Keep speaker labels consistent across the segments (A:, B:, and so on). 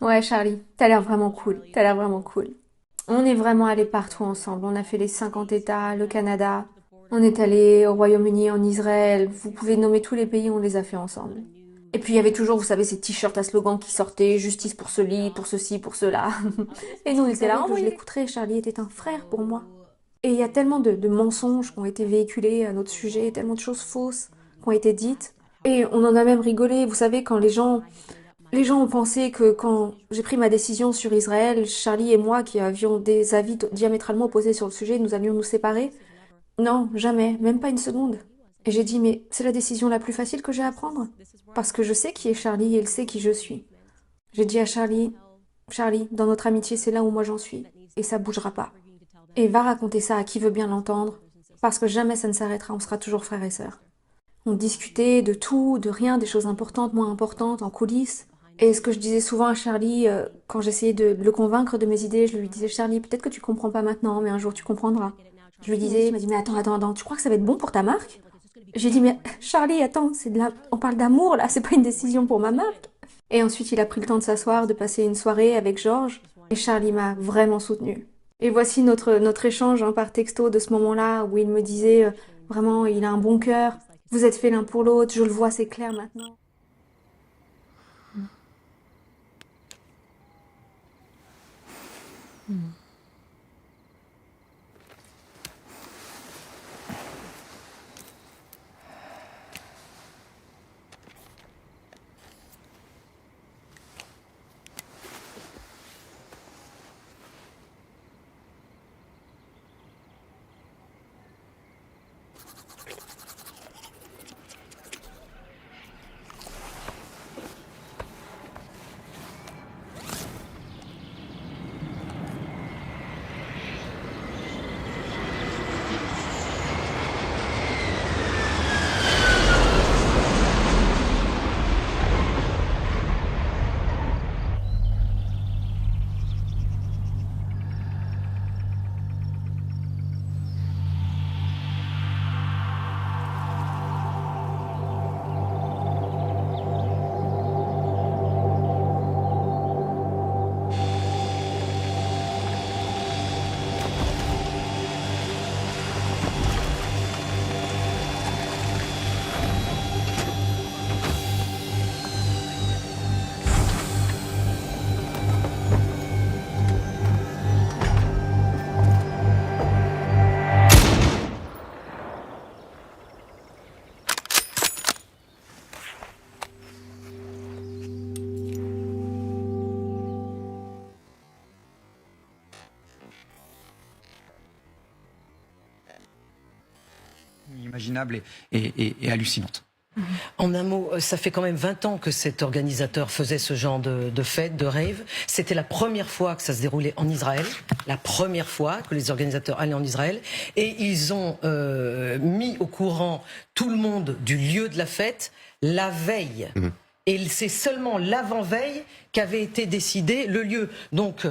A: Ouais, Charlie, t'as l'air vraiment cool. T'as l'air vraiment cool. On est vraiment allés partout ensemble. On a fait les 50 États, le Canada. On est allé au Royaume-Uni, en Israël. Vous pouvez nommer tous les pays, on les a fait ensemble. Et puis il y avait toujours, vous savez, ces t-shirts à slogan qui sortaient, justice pour ceci, pour ceci, pour cela. Et nous, on était là, oh, je l'écouterai, Charlie était un frère pour moi. Et il y a tellement de mensonges qui ont été véhiculés à notre sujet, tellement de choses fausses qui ont été dites. Et on en a même rigolé, vous savez, quand les gens ont pensé que quand j'ai pris ma décision sur Israël, Charlie et moi, qui avions des avis diamétralement opposés sur le sujet, nous allions nous séparer. Non, jamais, même pas une seconde. Et j'ai dit, mais c'est la décision la plus facile que j'ai à prendre. Parce que je sais qui est Charlie et il sait qui je suis. J'ai dit à Charlie, Charlie, dans notre amitié, c'est là où moi j'en suis. Et ça bougera pas. Et va raconter ça à qui veut bien l'entendre. Parce que jamais ça ne s'arrêtera, on sera toujours frères et sœurs. On discutait de tout, de rien, des choses importantes, moins importantes, en coulisses. Et ce que je disais souvent à Charlie, quand j'essayais de le convaincre de mes idées, je lui disais, Charlie, peut-être que tu comprends pas maintenant, mais un jour tu comprendras. Je lui disais, il m'a dit, mais attends, tu crois que ça va être bon pour ta marque? J'ai dit, mais Charlie, attends, on parle d'amour là, c'est pas une décision pour ma marque. Et ensuite, il a pris le temps de s'asseoir, de passer une soirée avec Georges, et Charlie m'a vraiment soutenue. Et voici notre échange hein, par texto de ce moment-là, où il me disait, vraiment, il a un bon cœur, vous êtes faits l'un pour l'autre, je le vois, c'est clair maintenant.
B: Inimaginable et hallucinante.
C: En un mot, ça fait quand même 20 ans que cet organisateur faisait ce genre de fête, de rave. C'était la première fois que ça se déroulait en Israël, la première fois que les organisateurs allaient en Israël. Et ils ont mis au courant tout le monde du lieu de la fête la veille. Et c'est seulement l'avant-veille qu'avait été décidé le lieu. Donc,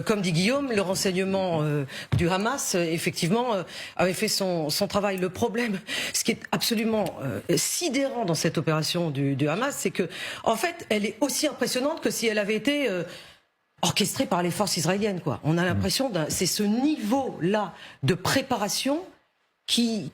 C: comme dit Guillaume, le renseignement du Hamas, effectivement, avait fait son travail. Le problème, ce qui est absolument sidérant dans cette opération du Hamas, c'est que, en fait, elle est aussi impressionnante que si elle avait été orchestrée par les forces israéliennes, quoi. On a l'impression c'est ce niveau-là de préparation qui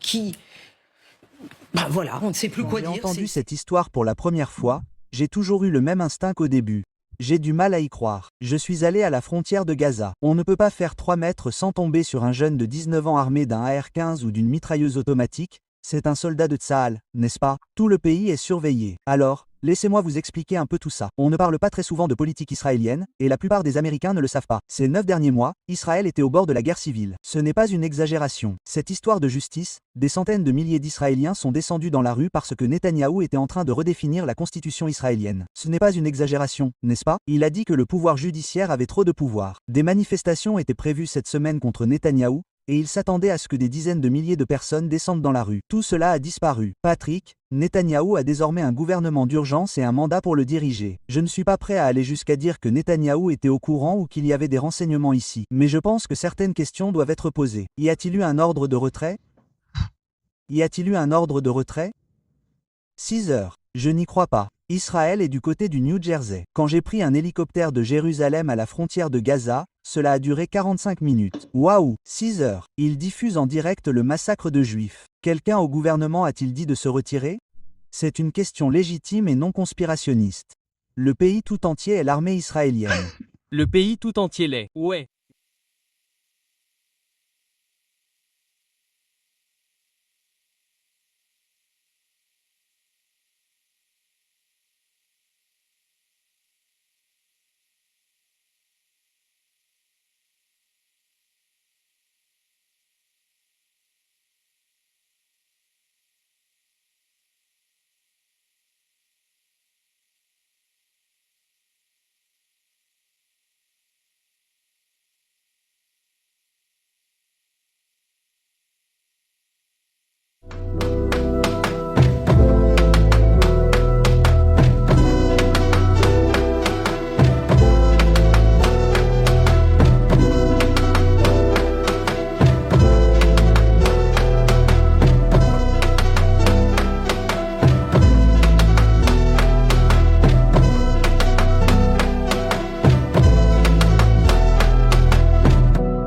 C: ben voilà, on ne sait plus
D: Quand
C: quoi
D: j'ai
C: dire.
D: entendu cette histoire pour la première fois, j'ai toujours eu le même instinct qu'au début. J'ai du mal à y croire. Je suis allé à la frontière de Gaza. On ne peut pas faire 3 mètres sans tomber sur un jeune de 19 ans armé d'un AR-15 ou d'une mitrailleuse automatique. C'est un soldat de Tsahal, n'est-ce pas? Tout le pays est surveillé. Alors, laissez-moi vous expliquer un peu tout ça. On ne parle pas très souvent de politique israélienne, et la plupart des Américains ne le savent pas. Ces 9 derniers mois, Israël était au bord de la guerre civile. Ce n'est pas une exagération. Cette histoire de justice, des centaines de milliers d'Israéliens sont descendus dans la rue parce que Netanyahou était en train de redéfinir la constitution israélienne. Ce n'est pas une exagération, n'est-ce pas? Il a dit que le pouvoir judiciaire avait trop de pouvoir. Des manifestations étaient prévues cette semaine contre Netanyahou, et il s'attendait à ce que des dizaines de milliers de personnes descendent dans la rue. Tout cela a disparu. Patrick, Netanyahou a désormais un gouvernement d'urgence et un mandat pour le diriger. Je ne suis pas prêt à aller jusqu'à dire que Netanyahou était au courant ou qu'il y avait des renseignements ici, mais je pense que certaines questions doivent être posées. Y a-t-il eu un ordre de retrait? Y a-t-il eu un ordre de retrait? 6 heures. Je n'y crois pas. Israël est du côté du New Jersey. Quand j'ai pris un hélicoptère de Jérusalem à la frontière de Gaza, cela a duré 45 minutes. Waouh, 6 heures. Ils diffusent en direct le massacre de Juifs. Quelqu'un au gouvernement a-t-il dit de se retirer? C'est une question légitime et non conspirationniste. Le pays tout entier est l'armée israélienne.
E: Le pays tout entier l'est. Ouais.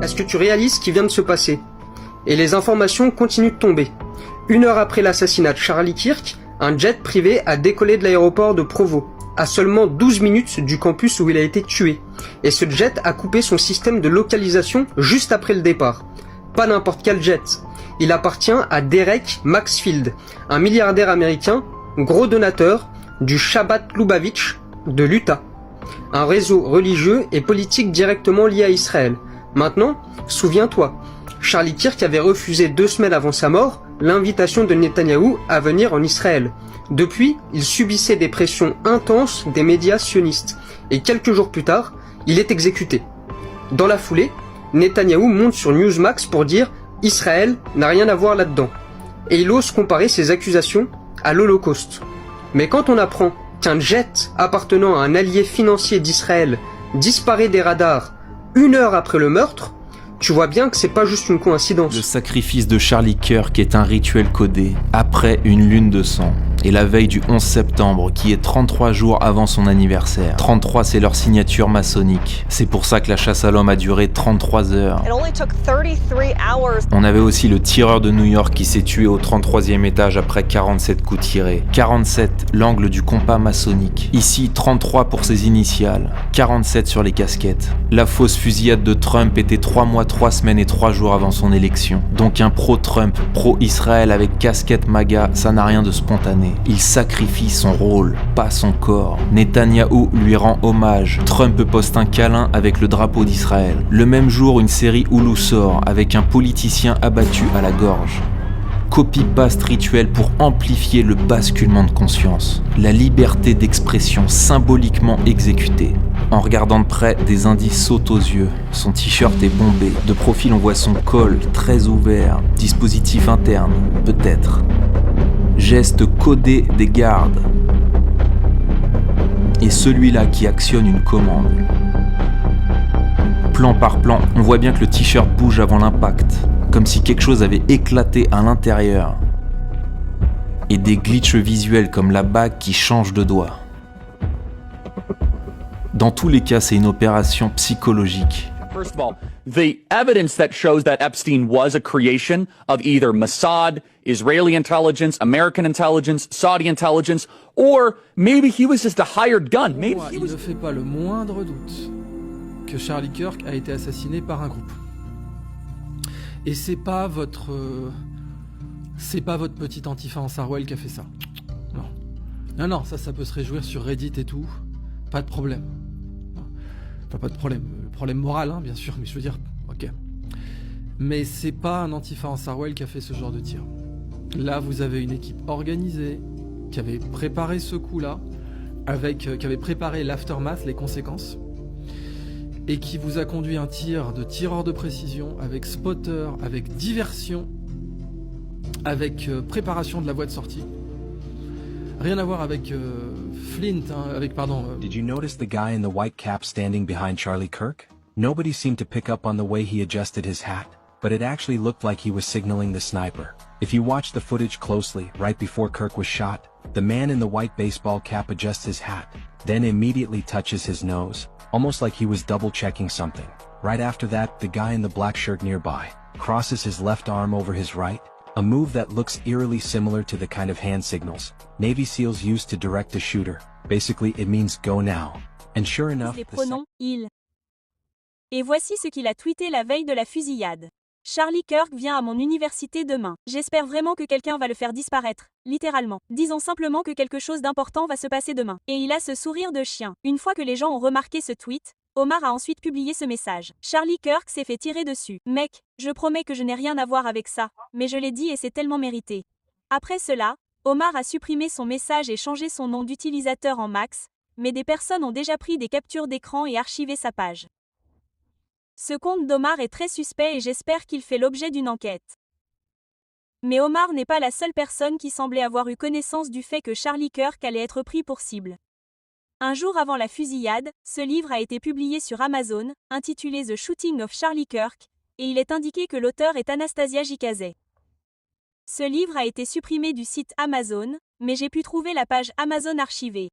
F: Est-ce que tu réalises ce qui vient de se passer? Et les informations continuent de tomber. 1 heure après l'assassinat de Charlie Kirk, un jet privé a décollé de l'aéroport de Provo, à seulement 12 minutes du campus où il a été tué. Et ce jet a coupé son système de localisation juste après le départ. Pas n'importe quel jet. Il appartient à Derek Maxfield, un milliardaire américain, gros donateur du Shabbat Lubavitch de l'Utah. Un réseau religieux et politique directement lié à Israël. Maintenant, souviens-toi, Charlie Kirk avait refusé 2 semaines avant sa mort l'invitation de Netanyahou à venir en Israël. Depuis, il subissait des pressions intenses des médias sionistes, et quelques jours plus tard, il est exécuté. Dans la foulée, Netanyahou monte sur Newsmax pour dire « Israël n'a rien à voir là-dedans », et il ose comparer ses accusations à l'Holocauste. Mais quand on apprend qu'un jet appartenant à un allié financier d'Israël disparaît des radars 1 heure après le meurtre, tu vois bien que c'est pas juste une coïncidence.
G: Le sacrifice de Charlie Kirk est un rituel codé, après une lune de sang. Et la veille du 11 septembre, qui est 33 jours avant son anniversaire. 33, c'est leur signature maçonnique. C'est pour ça que la chasse à l'homme a duré 33 heures. On avait aussi le tireur de New York qui s'est tué au 33e étage après 47 coups tirés. 47, l'angle du compas maçonnique. Ici, 33 pour ses initiales. 47 sur les casquettes. La fausse fusillade de Trump était 3 mois, 3 semaines et 3 jours avant son élection. Donc un pro-Trump, pro-Israël avec casquette MAGA, ça n'a rien de spontané. Il sacrifie son rôle, pas son corps. Netanyahou lui rend hommage. Trump poste un câlin avec le drapeau d'Israël. Le même jour, une série Hulu sort avec un politicien abattu à la gorge. Copy-paste rituel pour amplifier le basculement de conscience. La liberté d'expression symboliquement exécutée. En regardant de près, des indices sautent aux yeux. Son t-shirt est bombé. De profil, on voit son col très ouvert. Dispositif interne, peut-être. Geste codé des gardes. Et celui-là qui actionne une commande. Plan par plan, on voit bien que le t-shirt bouge avant l'impact, comme si quelque chose avait éclaté à l'intérieur. Et des glitches visuels comme la bague qui change de doigt. Dans tous les cas, c'est une opération psychologique.
H: First of all, the evidence that shows that Epstein was a creation of either Mossad, Israeli intelligence, American intelligence, Saudi intelligence, or maybe he was just a hired gun. Maybe he was...
I: Il ne fait pas le moindre doute que Charlie Kirk a été assassiné par un groupe. Et c'est pas votre petit Antifa en Sarwell qui a fait ça. Non, ça peut se réjouir sur Reddit et tout. Pas de problème. Enfin, pas de problème. Le problème moral, hein, bien sûr, mais je veux dire, ok. Mais c'est pas un Antifa en Sarwell qui a fait ce genre de tir. Là, vous avez une équipe organisée qui avait préparé ce coup-là, qui avait préparé l'aftermath, les conséquences, et qui vous a conduit un tir de tireur de précision, avec spotter, avec diversion, avec préparation de la voie de sortie. Rien à voir avec Flint, hein,
J: Did you notice the guy in the white cap standing behind Charlie Kirk? Nobody seemed to pick up on the way he adjusted his hat, but it actually looked like he was signaling the sniper. If you watch the footage closely, right before Kirk was shot, The man in the white baseball cap adjusts his hat, then immediately touches his nose, almost like he was double-checking something. Right after that, the guy in the black shirt nearby crosses his left arm over his right, a move that looks eerily similar to the kind of hand signals Navy SEALs use to direct a shooter. Basically, it means go now. And sure enough,
K: les pronoms il. Et voici ce qu'il a tweeté la veille de la fusillade. Charlie Kirk vient à mon université demain. J'espère vraiment que quelqu'un va le faire disparaître, littéralement. Disons simplement que quelque chose d'important va se passer demain. Et il a ce sourire de chien. Une fois que les gens ont remarqué ce tweet, Omar a ensuite publié ce message. Charlie Kirk s'est fait tirer dessus. Mec, je promets que je n'ai rien à voir avec ça, mais je l'ai dit et c'est tellement mérité. Après cela, Omar a supprimé son message et changé son nom d'utilisateur en Max, mais des personnes ont déjà pris des captures d'écran et archivé sa page. Ce compte d'Omar est très suspect et j'espère qu'il fait l'objet d'une enquête. Mais Omar n'est pas la seule personne qui semblait avoir eu connaissance du fait que Charlie Kirk allait être pris pour cible. Un jour avant la fusillade, ce livre a été publié sur Amazon, intitulé The Shooting of Charlie Kirk, et il est indiqué que l'auteur est Anastasia Gikazé. Ce livre a été supprimé du site Amazon, mais j'ai pu trouver la page Amazon archivée.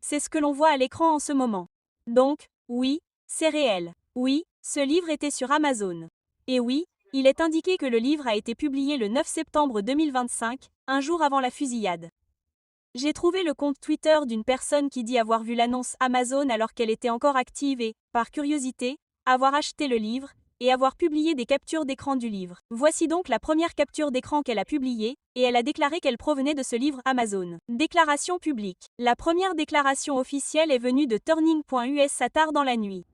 K: C'est ce que l'on voit à l'écran en ce moment. Donc, oui, c'est réel. Oui, ce livre était sur Amazon. Et oui, il est indiqué que le livre a été publié le 9 septembre 2025, un jour avant la fusillade. J'ai trouvé le compte Twitter d'une personne qui dit avoir vu l'annonce Amazon alors qu'elle était encore active et, par curiosité, avoir acheté le livre, et avoir publié des captures d'écran du livre. Voici donc la première capture d'écran qu'elle a publiée, et elle a déclaré qu'elle provenait de ce livre Amazon. Déclaration publique. La première déclaration officielle est venue de Turning.us tard dans la nuit.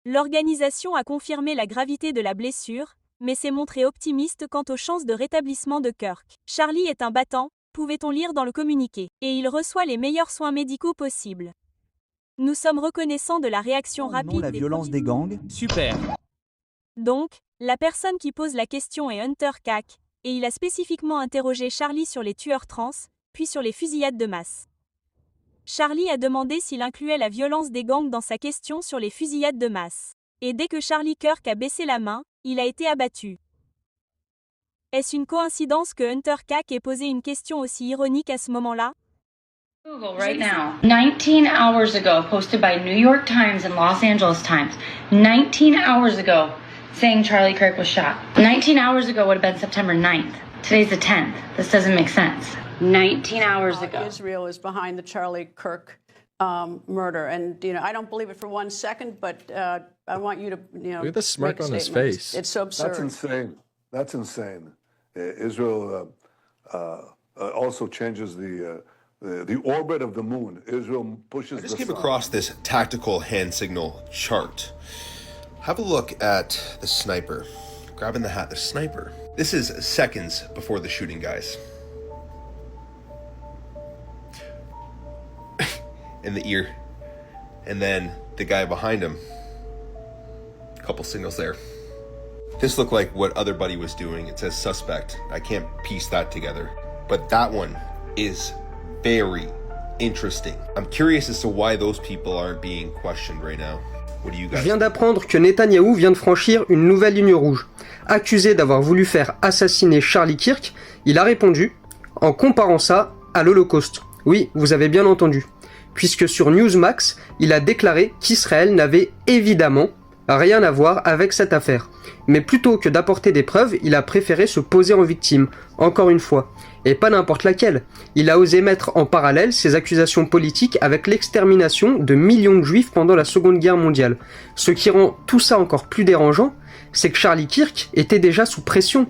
K: L'organisation a confirmé la gravité de la blessure, mais s'est montrée optimiste quant aux chances de rétablissement de Kirk. Charlie est un battant, pouvait-on lire dans le communiqué, et il reçoit les meilleurs soins médicaux possibles. Nous sommes reconnaissants de la réaction rapide.
D: Non, la violence des gangs.
E: Super.
K: Donc, la personne qui pose la question est Hunter Kak, et il a spécifiquement interrogé Charlie sur les tueurs trans, puis sur les fusillades de masse. Charlie a demandé s'il incluait la violence des gangs dans sa question sur les fusillades de masse. Et dès que Charlie Kirk a baissé la main, il a été abattu. Est-ce une coïncidence que Hunter Kak ait posé une question aussi ironique à ce moment-là?
L: Google right now. 19 hours ago, posted by New York Times and Los Angeles Times. 19 hours ago, saying Charlie Kirk was shot. 19 hours ago would have been September 9th. Today's the 10th. This doesn't make sense. 19 hours ago.
M: Israel is behind the Charlie Kirk murder, and I don't believe it for 1 second. But I want you to,
N: look at the smirk on his face.
M: It's so absurd.
O: That's insane. That's insane. Israel also changes the orbit of the moon. Israel pushes.
P: I just came across this tactical hand signal chart. Have a look at the sniper. Grabbing the hat, the sniper. This is seconds before the shooting, guys. In the ear. And then the guy behind him. A couple signals there. This looked like what other buddy was doing. It says suspect. I can't piece that together. But that one is very interesting. I'm curious as to why those people aren't being questioned right now. What do you guys?
F: Je viens d'apprendre que Netanyahou vient de franchir une nouvelle ligne rouge. Accusé d'avoir voulu faire assassiner Charlie Kirk, il a répondu en comparant ça à l'Holocauste. Oui, vous avez bien entendu. Puisque sur Newsmax, il a déclaré qu'Israël n'avait évidemment rien à voir avec cette affaire. Mais plutôt que d'apporter des preuves, il a préféré se poser en victime, encore une fois. Et pas n'importe laquelle. Il a osé mettre en parallèle ses accusations politiques avec l'extermination de millions de juifs pendant la Seconde Guerre mondiale. Ce qui rend tout ça encore plus dérangeant, c'est que Charlie Kirk était déjà sous pression.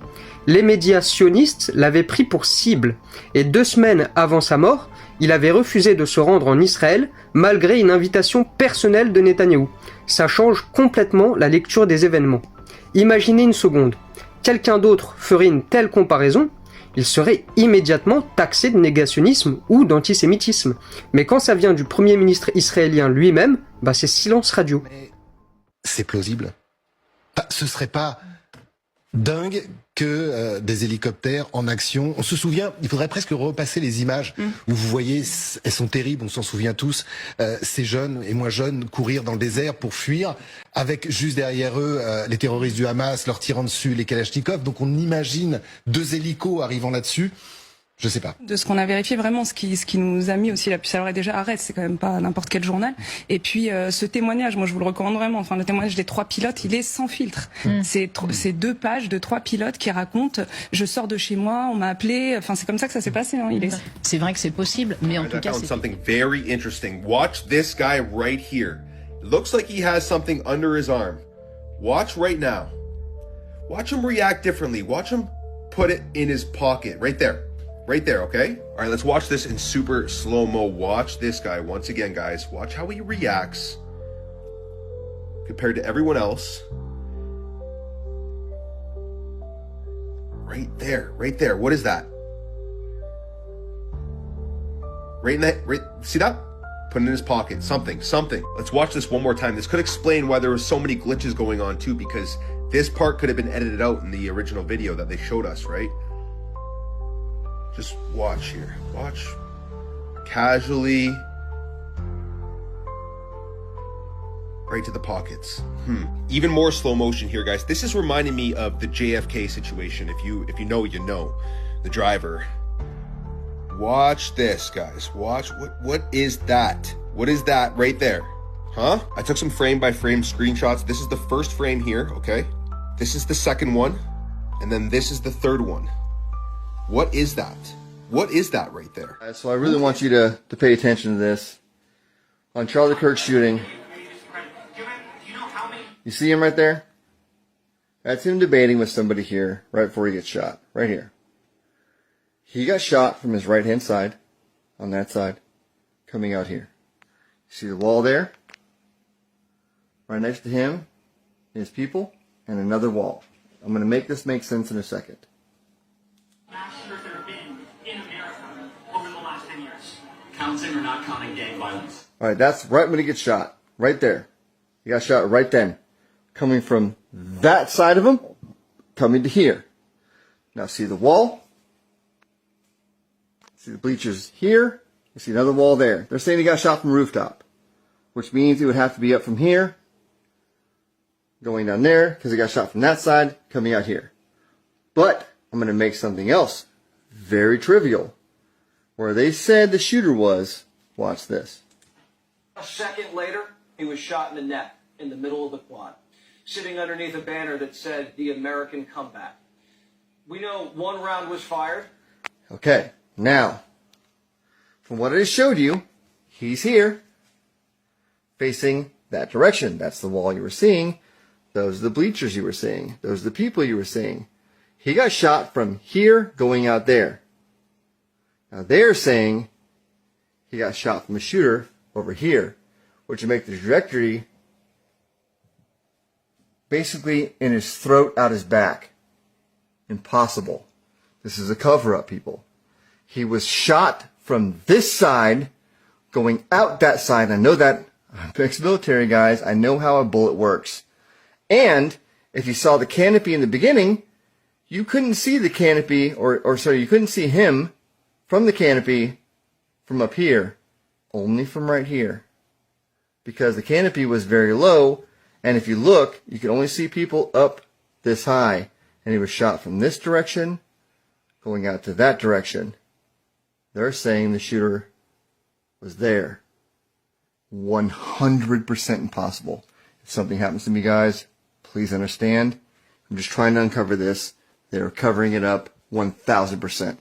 F: Les médias sionistes l'avaient pris pour cible. Et 2 semaines avant sa mort, il avait refusé de se rendre en Israël malgré une invitation personnelle de Netanyahou. Ça change complètement la lecture des événements. Imaginez une seconde. Quelqu'un d'autre ferait une telle comparaison, il serait immédiatement taxé de négationnisme ou d'antisémitisme. Mais quand ça vient du Premier ministre israélien lui-même, c'est silence radio.
Q: Mais c'est plausible. Ce serait pas dingue que des hélicoptères en action. On se souvient, il faudrait presque repasser les images où vous voyez, elles sont terribles, on s'en souvient tous, ces jeunes et moins jeunes courir dans le désert pour fuir, avec juste derrière eux les terroristes du Hamas leur tirant dessus les Kalachnikov. Donc on imagine 2 hélicos arrivant là-dessus. Je sais pas.
R: De ce qu'on a vérifié, vraiment, ce qui nous a mis aussi la puce à l'oreille, déjà, arrête, c'est quand même pas n'importe quel journal. Et puis, ce témoignage, moi, je vous le recommande vraiment. Enfin, le témoignage des 3 pilotes, il est sans filtre. C'est 2 pages de 3 pilotes qui racontent, je sors de chez moi, on m'a appelé. Enfin, c'est comme ça que ça s'est passé. Hein.
S: C'est vrai que c'est possible, mais en tout cas,
P: c'est something very interesting. Watch this guy right here. It looks like he has something under his arm. Watch right now. Watch him react differently. Watch him put it in his pocket, right there. Right there, okay? All right, let's watch this in super slow-mo. Watch this guy once again, guys. Watch how he reacts compared to everyone else. Right there, right there. What is that? Right in that, right, see that? Put it in his pocket, something. Let's watch this one more time. This could explain why there were so many glitches going on too, because this part could have been edited out in the original video that they showed us, right? Just watch here. Watch. Casually. Right to the pockets. Even more slow motion here, guys. This is reminding me of the JFK situation. If you know, you know. The driver. Watch this, guys. Watch. What is that? What is that right there? Huh? I took some frame by frame screenshots. This is the first frame here, okay? This is the second one. And then this is the third one. What is that? What is that right there?
T: So I really want you to pay attention to this. On Charlie Kirk's shooting. You see him right there? That's him debating with somebody here right before he gets shot. Right here. He got shot from his right-hand side. On that side. Coming out here. See the wall there? Right next to him. His people. And another wall. I'm going to make this make sense in a second.
U: Counting or not counting gang violence.
T: Alright, that's right when he gets shot. Right there. He got shot right then. Coming from that side of him, coming to here. Now see the wall? See the bleachers here? You see another wall there. They're saying he got shot from the rooftop. Which means he would have to be up from here, going down there, because he got shot from that side, coming out here. But I'm going to make something else very trivial. Where they said the shooter was, watch this.
V: A second later, he was shot in the neck in the middle of the quad, sitting underneath a banner that said, "The American Comeback." We know 1 round was fired.
T: Okay, now, from what I just showed you, he's here, facing that direction. That's the wall you were seeing. Those are the bleachers you were seeing. Those are the people you were seeing. He got shot from here going out there. Now they're saying he got shot from a shooter over here, which would make the trajectory basically in his throat, out his back. Impossible. This is a cover-up, people. He was shot from this side, going out that side. I know that. I'm ex-military, guys. I know how a bullet works. And if you saw the canopy in the beginning, you couldn't see the canopy, you couldn't see him from the canopy from up here, only from right here. Because the canopy was very low, and if you look, you could only see people up this high. And he was shot from this direction, going out to that direction. They're saying the shooter was there. 100% impossible. If something happens to me, guys, please understand. I'm just trying to uncover this. They're covering it up 1000%.